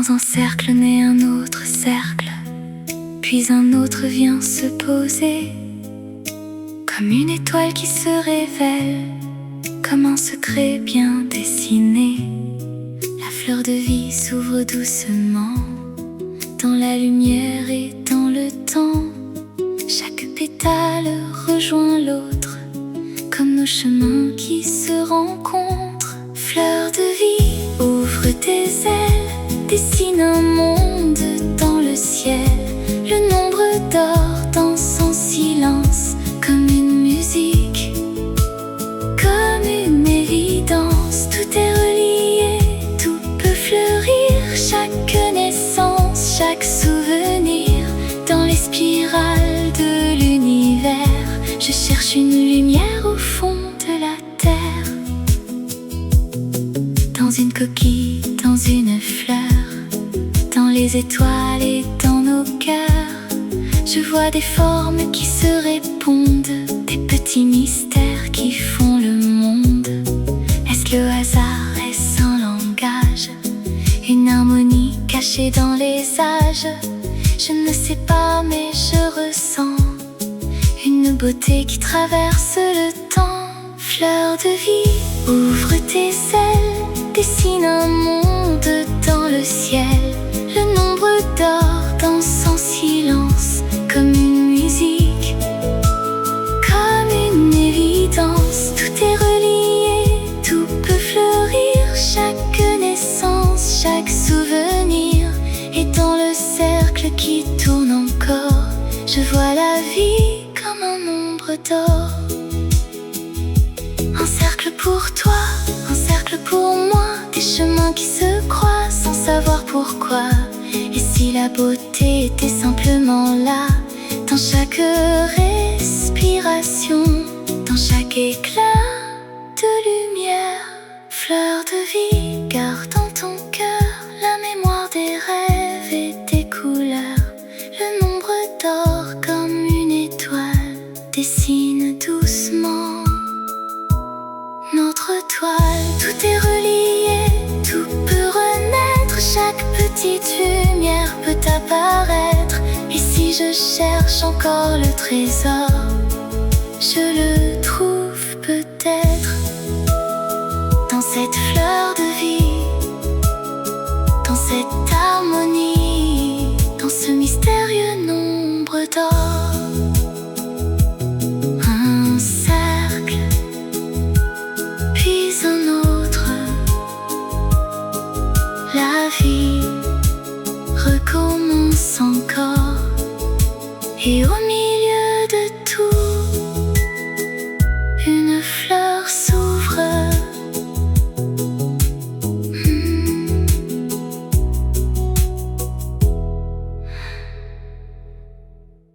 Dans un cercle naît un autre cercle, puis un autre vient se poser, comme une étoile qui se révèle, comme un secret bien dessiné. La fleur de vie s'ouvre doucement, dans la lumière et dans le temps. Chaque pétale rejoint l'autre, comme nos chemins qui se rencontrent. Fleur de vie, ouvre tes ailes, dessine un monde dans le ciel. Le nombre d'or danse en silence, comme une musique, comme une évidence. Tout est relié, tout peut fleurir. Chaque naissance, chaque souvenir, dans les spirales de l'univers. Je cherche une lumière au fond de la terre, dans une coquille, dans une fleur, dans les étoiles et dans nos cœurs. Je vois des formes qui se répondent, des petits mystères qui font le monde. Est-ce le hasard, est-ce un langage, une harmonie cachée dans les âges? Je ne sais pas mais je ressens une beauté qui traverse le temps. Fleur de vie, ouvre tes ailes, dessine un monde dans le ciel. Le nombre d'or danse en silence, comme une musique, comme une évidence. Tout est relié, tout peut fleurir. Chaque naissance, chaque souvenir, et dans le cercle qui tourne encore, je vois la vie comme un ombre d'or. Un cercle pour toi, un cercle pour moi, des chemins qui se croisent sans savoir pourquoi. Et si la beauté était simplement là, dans chaque respiration, dans chaque éclat de lumière? Fleur de vie, garde dans ton cœur la mémoire des rêves et des couleurs. Le nombre d'or comme une étoile dessine doucement notre toile. Tout est relié, tout peut renaître. Chaque petite lumière peut apparaître. Et si je cherche encore le trésor, je le trouve peut-être dans cette fleur de vie, dans cette harmonie, dans ce mystérieux nombre d'or. Un cercle, puis un autre, la vie recommence encore. Et au milieu